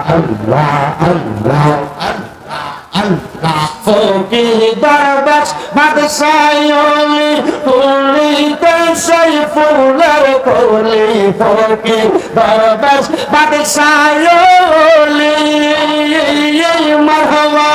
আল্লাহ আল্লাহ আল্লাহ ফকির দরবেশ বাদশাহলি তুলিতে সেই ফুলের কলি ফকির দরবেশ বাদশাহলি মারহাবা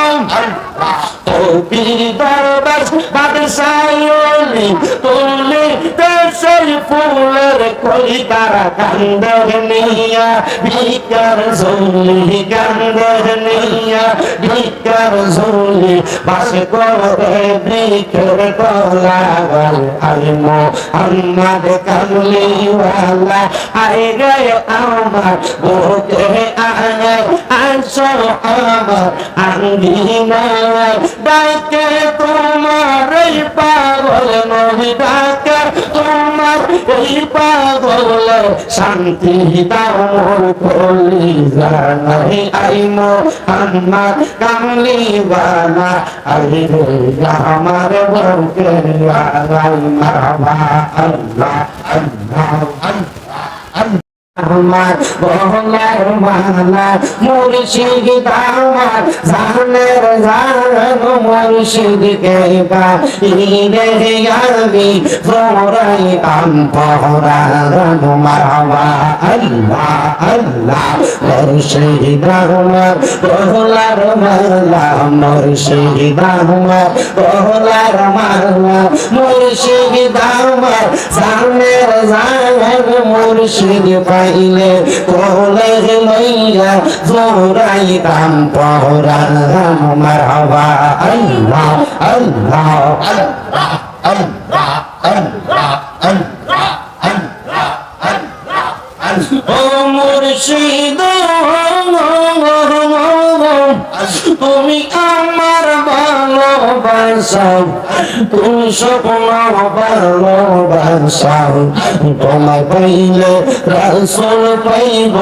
ফকির দরবেশ বাদশাহলি তুলিতে সেই ফুলের কলি তারা কান্দে নিয়া ভিকার ঝুলি কান্দে নিয়া ভিকার ঝুলি বাস করে বৃক্ষের তলায় আই মোহাম্মদ কামলিওয়ালা আই রে আমার বুকে আয় আসো আমার আঙ্গিনায় ডাকে তোমার এই পাগল নবী ডাকে তোমার এই পাগল শান্তি দাও মোর কলিজায় আই মোহাম্মদ কামলিওয়ালা আই রে আমার বুকে আয় মারহাবা আল্লাহ আল্লাহ আল্লাহ আমার বহলার মালা মুর্শিদ আমার জানের জান মুর্শিদ কে পাইলে আমি ফোরাই কাম পহরান মারহাবা আল্লাহ আল্লাহ মুর্শিদ আমার বহলার মালা মুর্শিদ আমার বহলার মালা মুর্শিদ আমার জানের জান মুর্শিদ পাইলে কোলে লইয়া জোরাইতাম পহরান মারহাবা আল্লাহ আল্লাহ আল্লাহ আল্লাহ আল্লাহ আল্লাহ আল্লাহ ও মুর্শিদ তুমি আমার ভালোবাসাও তুমি স্বপ্ন ভালোবাসাও তোমায় পাইলে রাসূল পাইব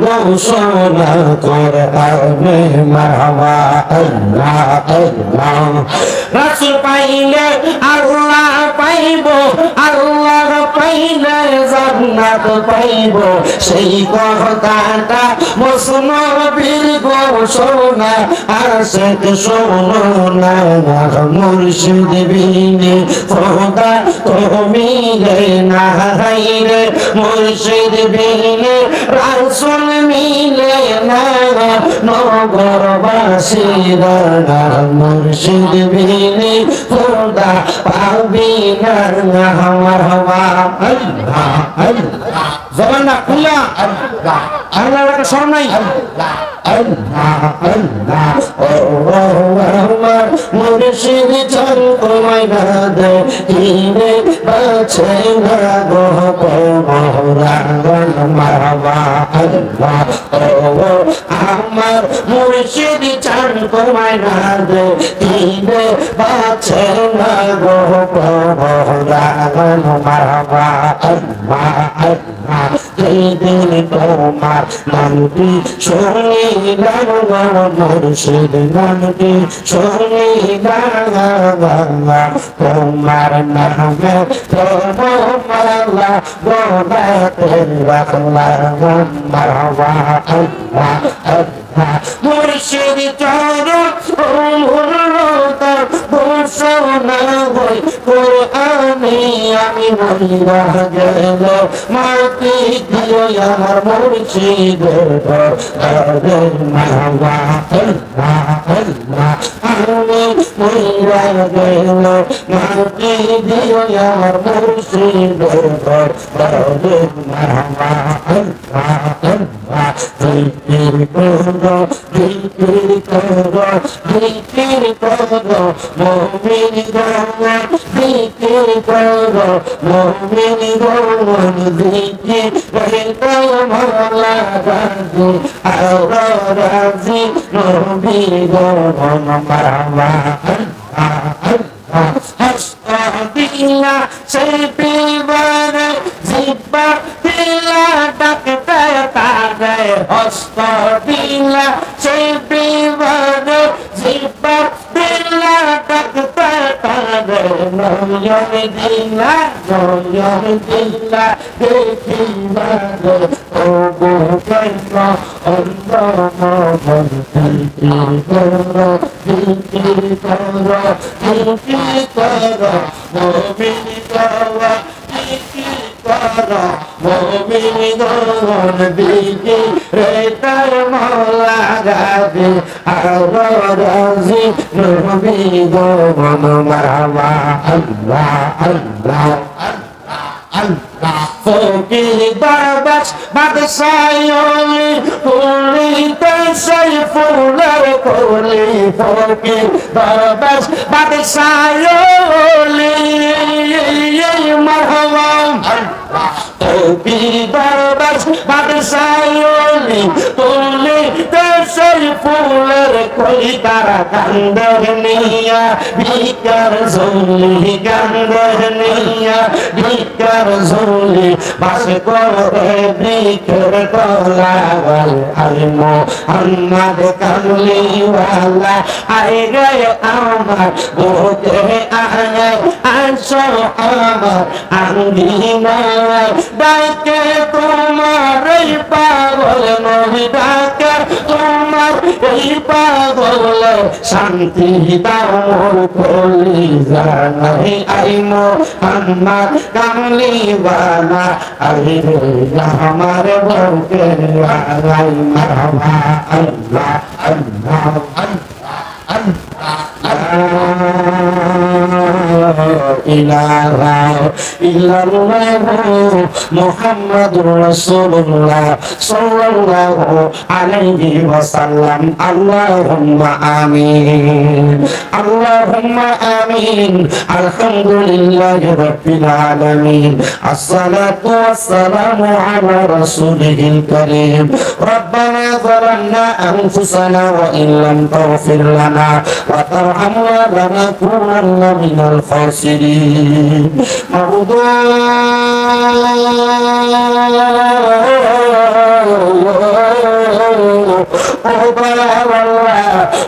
ঘোষণা করে আবে মারহাবা আল্লাহ আল্লাহ রাসূল পাইলে আল্লাহ পাইব আল্লাহ পাইলে জান্নাত পাইব সেই কথাটা মুসলমানের ঘোষণা আশিক শোনো না মুর্শিদ বিনে খোদা তুমি রে না রে মুর্শিদ বিনে রাসূল মিলে না নগরবাসীরা মুর্শিদ বিনে খোদা পাবি না মারহাবা আল্লাহ আল্লাহ জবানটা খুলা আল্লাহ আল্লাহর কাছে শরম নাই আল্লাহ আল্লাহ আল্লাহ ও আমার মুর্শিদ চল তোমায় না দে ইনে বাছে না গো মোহরান মারহাবা আল্লাহ ও আমার মুর্শিদ চল তোমায় না দে ইনে বাছে না গো মোহরান মারহাবা আল্লাহ আল্লাহ যেদিন তোমার নামটি শুনিলাম মুর্শিদ নামটি শুনিলাম তোমার নামে তোমালা গোলাতে রাখলাম মারহাবা আল্লাহ আল্লাহ মুর্শিদ চরণ ঘোষণা হই কোরআনে আমি মরিয়া গেল মাটি দিও আমার মুর্শিদের মারহাবা আল্লাহ আল্লাহ আমি মরিয়া গেল মাটি দিও আমার মুর্শিদের মারহাবা আল্লাহ আল্লাহ জিকির করো জিকির করো জিকির করো মুমিন গণ জিকির করো মুমিন গণ জিকির করো মাওলা রাজি আল্লাহ রাজি নবী গণ মারহাবা আল্লাহ আল্লাহ হাসদিলা সেই বিবারে জিব্বা দিলা ডাকতে তারে হস্ত দিলা সেই বিবারে জিব্বা দিলা ডাকতে তারে রে নয়ন দিলা নয়ন দিলা দেখিবা রে ও গো কেন অন্ধ মন দিকির করো দিকির করো দিকির করো মুমিন গাওয়া দিকির করো মুমিন গণ দিকির রে তার মওলা রাজি আর রাজি নবী গণ মারহাবা আল্লাহ আল্লাহ আল্লাহ ফকির বাবাস বাদশায়লি ফুলিতে সেই ফুলের কলি ফকির বাবাস বাদশায়লি মারহাবা ফকির বাবাস বাদশায়লি ফুলিতে সেই ফুলের কলি তারা কান্দর নিয়া ভিকার ঝুলি কান্দর নিয়া ভিকার ঝুলি বাস করে বৃক্ষের তলায় আই মোহাম্মদ কামলিওয়ালা আই গে আমার বুকে আয় আসো আমার আঙ্গিনায় ডাকে তোমার এই পাগল নবী ডাকে তোমার এই পাগল শান্তি দাও মোর কলিজায় আই মোহাম্মদ কামলিওয়ালা আই রে আমার বুকে আয় মারহাবা আল্লাহ আল্লাহ ইলাহা ইল্লাল্লাহু মুহাম্মাদুর রাসূলুল্লাহ সাল্লাল্লাহু আলাইহি ওয়াসাল্লাম আল্লাহুম্মা আমিন আল্লাহুম্মা আমিন আলহামদুলিল্লাহি রাব্বিল আলামিন আসসালাতু ওয়াসসালামু আলা রাসূলিল কারীম রব্বানা যালামনা আনফুসানা ওয়া ইন লাম তাগফির লানা ওয়া তারহামনা লানাকুনান্না মিনাল খাসিরিন মাবুদা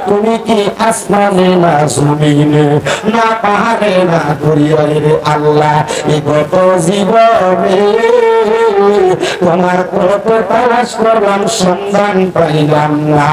তুমি কি আসমানে না জমিনে না পাহাড়ে না দরিয়ায় রে আল্লাহ এই কত জীবনে তোমার কত তালাশ করলাম সন্ধান পাইলাম না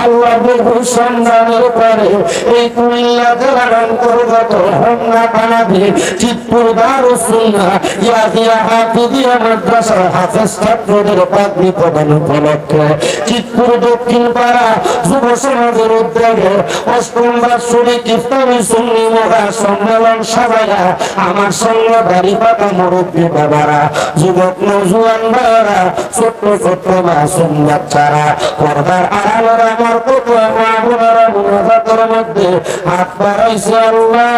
আল্লাহ বহু সন্ধানের পরে এই কুমিল্লা জেলার অন্তর্গত হোমনা পানাদি চিতপুর দারুস সুন্নাহ ইয়াহিয়া হাফিজিয়া মাদ্রাসার হাফেজ ছাত্রদের পাগড়ি প্রদান উপলক্ষে চিতপুর দক্ষিণ পাড়া যুব সমাজের উদ্যোগে অষ্টম বার্ষিক ইফতারি সুন্নি মহা সম্মেলন সাজায়া আমার সঙ্গে দাড়ি পাতা মুরব্বী বাবারা যুবক নওজোয়ান ভাইয়েরা ছোট্ট ছোট্ট মাসুম বাচ্চারা পর্দার আড়ালের আমার কত মা বোনেরা মুনাজাতের মধ্যে হাত বাড়াইছে আল্লাহ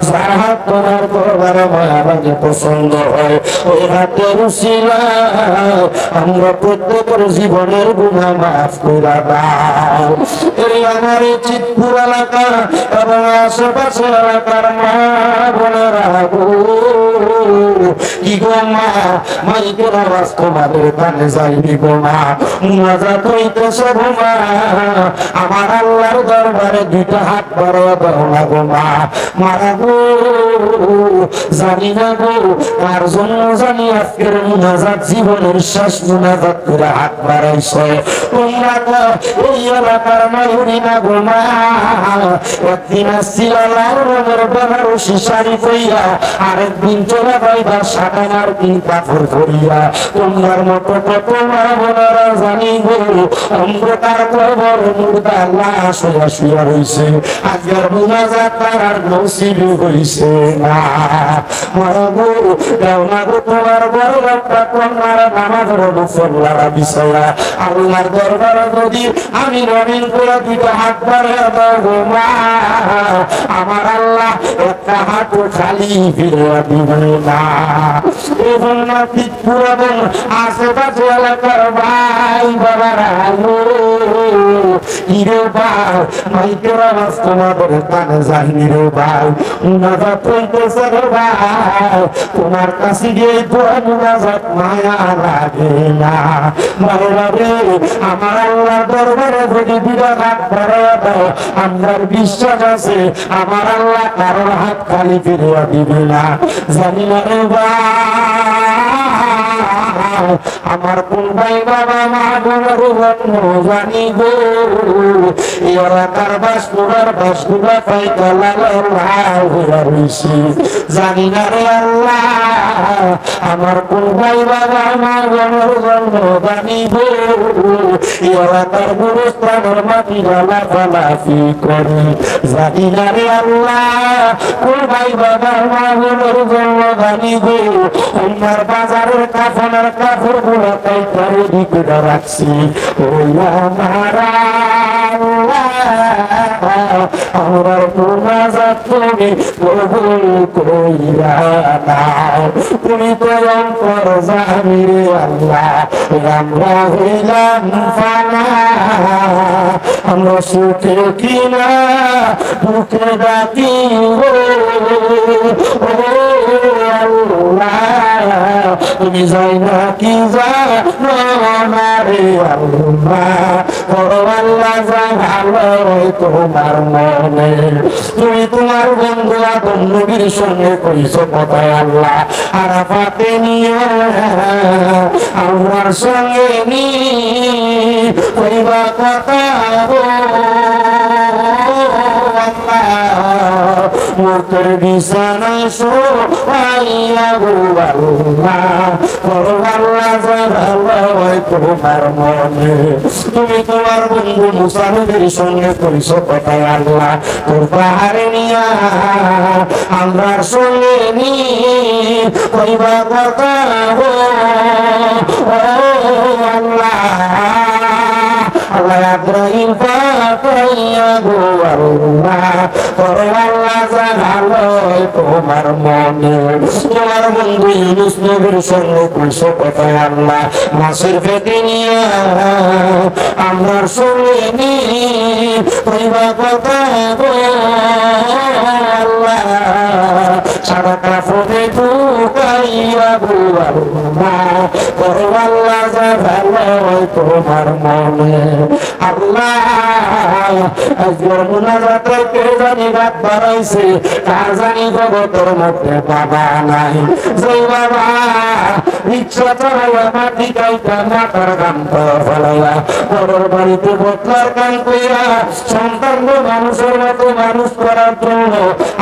যার হাত তোমার করবার মায়া লাগে পছন্দ হয় ওই হাতের উসিলায় আমরা প্রত্যেকের জীবনের গুনাহ মাফ করে দাও এই আমার চিতপুর এলাকা এবং আশেপাশের এলাকার মা বোনেরা কি গো মা মাইকের আওয়াজ তোমাদের কানে যায়নি গো মা মুনাজাত হইতেছে গো মা আমার আল্লাহর দরবারে দুইটা হাত বাড়াইয়া দাও না গো মা মারা গো জানি না গো তার জন্য জানি আজকের মুনাজাত জীবনের শেষ মুনাজাত করে হাত বাড়াইছে তোমরা তো এই এলাকার মায়ুরি না গো মা একদিন আসছিল লাল রঙের বেনারসি শাড়ি পইয়া আরেকদিন চলে যাইবা সাদানার দিন কাপড় ধরিয়া তোমার মতো কত মা বোনেরা জানি গো অন্ধকার কবর মুর্দা লাশ হইয়া শুয়া রইছে আজকের মুনাজাত তার নসিব হইছে না মারা গো দেও না গো তোমার বড় একটা কন্যার নামাজের মুসল্লারা বিছায়া আল্লাহর দরবারে যদি আমি রবিন করে দুটো হাত বাড়িয়ে দাও গো মা আমার আল্লাহ একটা হাতও খালি ফিরে দিবে না এবং না চিতপুর এবং আশেপাশে এলাকার ভাই বাবারা হিরে ভাই মাইকের আওয়াজ তোমাদের কানে যায়নি রে ভাই মুনাজাত হইতেছে রে ভাই তোমার কাছে গিয়ে দোয়া মুনাজাত মায়া লাগে না ভাইরা রে আমার আল্লাহ দরবারে যদি দুটো হাত বাড়াইয়া দাও আমার বিশ্বাস আছে আমার আল্লাহ কারোর হাত খালি ফিরিয়ে দিবে না জানি না রে ভাই আমার কোন ভাই বাবা মা বোনের জন্ম জানি গো এরা তার বাসগুলা পাই গেছি জানি না রে আল্লাহ আমার কোন ভাই বাবা মা বোনের জন্ম জানি গো এরা তার গুরুস্থানের মাটি গালা ফালাফি করে জানি না রে আল্লাহ কোন ভাই বাবা মা বোনের জন্ম জানি গো আমার বাজারের কাফনের কাপড় গুলো তাই করে দিকে রাখছি ওই আমার আমার মুনাজাত তুমি কবুল কইরা নাও তুমি তো অন্তর জানি রে আল্লাহ আমরা হইলাম ফানা আমরা সুখে কিনা দুঃখে ডাকি তুমি যাই না কি জানে আল্লাহ ভালো তোমার মনে তুমি তোমার বন্ধু আদম নবীর সঙ্গে কইছো কথায় আল্লাহ আরাফাতে নিয়ে আমার সঙ্গে নি কইবা কথা মুখের বিছানায় শোয়াইয়া গো আল্লাহ তোমার মনে তুমি তোমার বন্ধু মুসা নবীর সঙ্গে কইছো কথায় আল্লাহ তোর পাহাড়ে নিয়া আমরার সঙ্গে নি কইবা কথা গো আল্লাহ আল্লাহ ইব্রাহিম পাঠাইয়া গো আল্লাহ আল্লাহ জানালো তোমার মনে তোমার বন্ধু ইউনূস নবীর সঙ্গে কইছো কথায় আল্লাহ মাছের পেটে নিয়ে আমরার সঙ্গে নি কইবা কথা গো আল্লাহ সারা কাপড়ে ঢুকাইয়া গো আল্লাহ আল্লাহ জানালো তোমার মনে আল্লাহ আজকের মুনাজাতে কে জানি রাত বাড়াইছে কার জানি জগতের মধ্যে বাবা নাই যে বাবা রিক্সা চালাইয়া মাটি কাইটা মাথার গান ফেলাইয়া বড়র বাড়িতে বদলার গান কইরা সন্তান মানুষের মতো মানুষ করার জন্য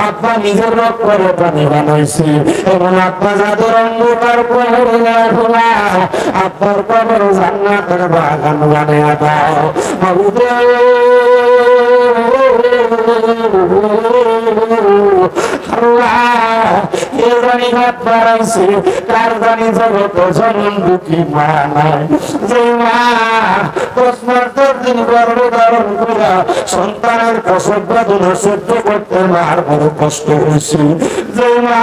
আব্বা নিজের রোগ করে পানি বানাইছি এবং আব্বা যাদের অন্ধকার প্রহরে খোলা আব্বার কবর জান্নাতের বাগান বানিয়ে দাও সন্তানের প্রসব বেদনা সহ্য করতে মার বড় কষ্ট হয়েছে যে মা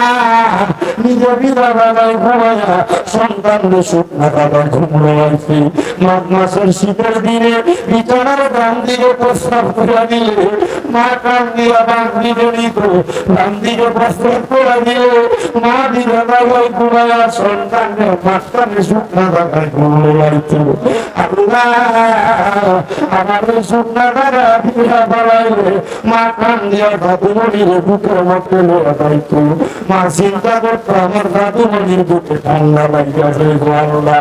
নিজে বিধবা নাই ঘুমাইয়া সন্তানদের শুকনা কাটা ঘুমড়াইছে মাঘ মাসের শীতের দিনে বিছানার ডান দিকে প্রস্তাব করে দিলে মা কান দিয়া বাঘ দিকে নিত ডান দিকে প্রস্তাব করে দিলে মা দিকে দাগাই ঘুমাইয়া সন্তানের মাঝখানে শুকনা কাটায় ঘুমড়াইত আল্লাহ আমার শুকনা কাটা দিয়া বাড়াইলে মা কান দিয়া দাদুমণির বুকের মধ্যে লোয়া দায়িত্ব মা চিন্তা করতো আমার দাদুমণির বুকে ঠান্ডা লাগিয়া যায় আল্লাহ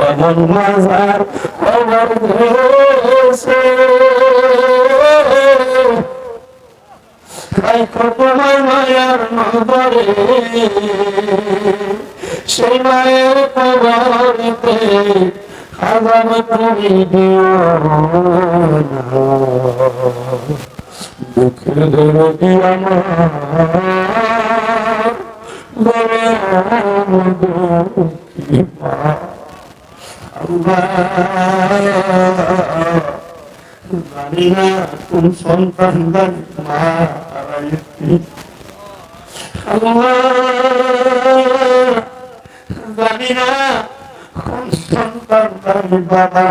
এমন মাজার খবর হয়েছে তোমার মায়ার নগরে সেই মায়ের খবরিতে আগাম তুমি দিও দুঃখের দরদি আমার বলে দুঃখী মা জানি না কোন সন্তান মা জানি না কোন সন্তান বাবা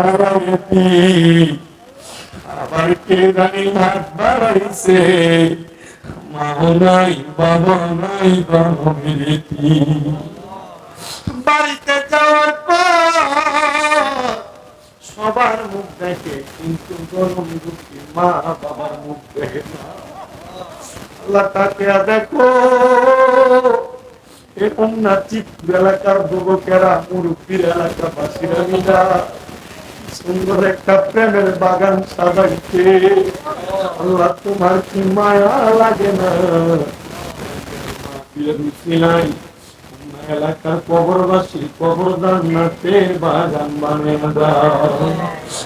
আবার কে জানি হাত বাড়াইছে, মাও নাই বাবা নাই বাবামিরিতি। বাড়িতে যাওয়ার পর সবার মুখ দেখে, কিন্তু গরম দুঃখী মা বাবার মুখ দেখে না। আল্লাহ তাকে দেখো, এরকম না চিত্র এলাকার যুবকেরা, মুরব্বীর এলাকাবাসীরা মিলা সুন্দর একটা প্রেমের বাগান সাজাইছে। আল্লাহ তোমার কি মায়া লাগে না? নাই এলাকার কবরবাসী কবর জান্নাতের বাগান বানিয়ে দাও।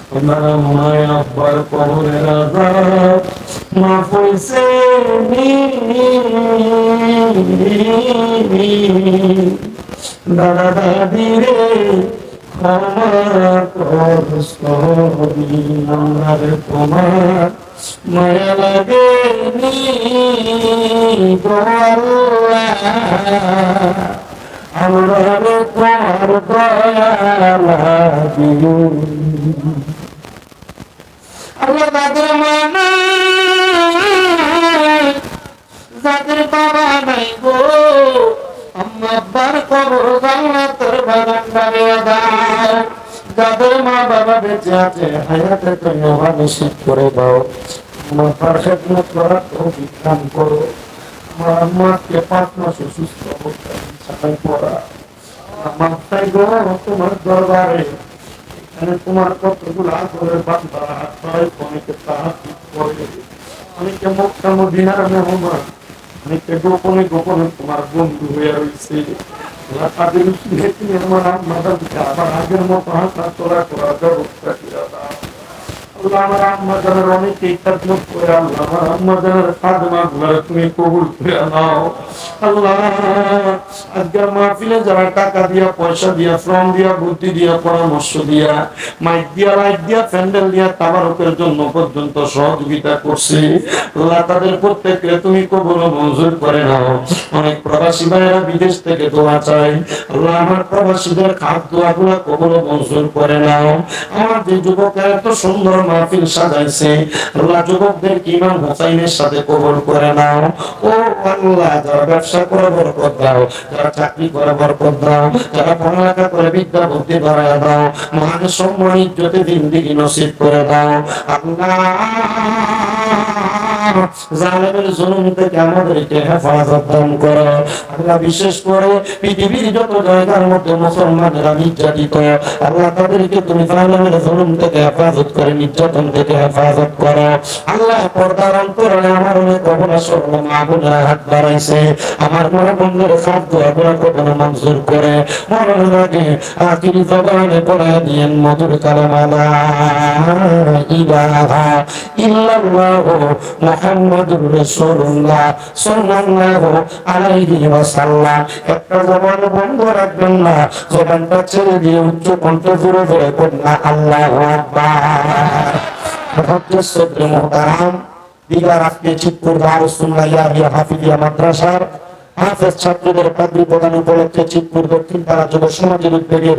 তোমার মায় আব্বার কবরের আযাব মাফ হইছে, দাদা দাদি রে আমার তোমার মায়া লাগে আমরা তোমার দয়া লাগি। আল্লাহ তাদের মা নাই, যাদের বাবা নাই গো, আম্মা আব্বার কবর জান্নাতের বাগান বানিয়ে দাও। যাদের মা বাবা বেঁচে আছে হায়াতে তুমি নিশ্চিত করে দাও। আমার খেদমত করার তৌফিক দান করো। আমার আম্মাকে 5 মাস সুস্থ অবস্থায় বিছানায় পড়া। আমার তাই গো তোমার দরবারে এখানে তোমার কতগুলো আদরের বান্দা হাত পায়, অনেকে তাহাজ্জুদ করে, অনেকে মক্কা মদিনার মেহমান, অনেকে গোপনে গোপনে তোমার বন্ধু হয়ে রয়েছে। তাদের উচিত তুমি আমার আম্মাদেরকে আবার আগের মতো হাঁটা চলা করার ব্যবস্থা করে দাও। আল্লাহ আমার আম্মাদের অনেকে খেদমত করে, আল্লাহ আমার আম্মাদের খাদমাতগুলো তুমি কবুল করে নাও। আল্লাহ আজকের মাহফিলে যারা টাকা দিয়া, পয়সা দিয়া, শ্রম দিয়া, বুদ্ধি দিয়া, পরামর্শ দিয়া, মাইক দিয়া, লাইট দিয়া, প্যান্ডেল দিয়া, তাবারকের জন্য পর্যন্ত সহযোগিতা করছে, আল্লাহ তাদের প্রত্যেককে তুমি কবুল মঞ্জুর করে নাও। অনেক প্রবাসী ভাইয়েরা বিদেশ থেকে দোয়া চাই, আল্লাহ আমার প্রবাসীদের খাদ দোয়াগুলো কবুল মঞ্জুর করে নাও। আমার যে যুবকেরা এত সুন্দর মাহফিল সাজাইছে, আল্লাহ যুবকদের ইমাম হোসাইনের সাথে কবুল করে নাও। ও আল্লাহ যারা ব্যবসা করে বরকত দাও, যারা চাকরি করে বরকত দাও, যারা পড়ালেখা করে বিদ্যা বুদ্ধি বাড়ায় দাও, মহান সম্মান ইজ্জতে জিন্দেগি নসিব করে দাও। আল্লাহ জালেমের জুলুম থেকে আমাদেরকে হেফাজত দান করো। আল্লাহ বিশেষ করে পৃথিবীর যত জায়গার মধ্যে মুসলমানেরা নির্যাতিত, আল্লাহ তাদেরকে তুমি জালেমের জুলুম থেকে হেফাজত করে, নির্যাতন থেকে হেফাজত করো। আল্লাহ পর্দার অন্তরালে আমার অনেক অবনাশর মা বোনেরা হাত বাড়াইছে, আমার মনে বন্ধুর খাদ্য আপনার কখনো মঞ্জুর করে মরণের আগে আখিরি জবানে পড়া দিয়েন মধুর কালামা লা ইলাহা ইল্লাল্লাহু মুহাম্মাদুর রাসূলুল্লাহ সাল্লাল্লাহু আলাইহি ওয়াসাল্লাম। একটা জবান বন্ধ রাখবেন না, জবানটা ছেড়ে দিয়ে উচ্চ কণ্ঠে জোরে জোরে পড়ুন আল্লাহু আকবার। মুহাদ্দিস সদরে মুহতারাম দিগার আজকে চিত্তুর দারুস সুন্নাহ ইয়াহিয়া হাফিজিয়া মাদ্রাসার হাফেজ ছাত্রদের পাগড়ি প্রদান উপলক্ষে চিত্তুর দক্ষিণ পাড়া যুব সমাজের উদ্যোগের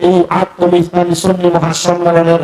এই আত্মবিশ্বাসী সুন্নি মহাসম্মেলনের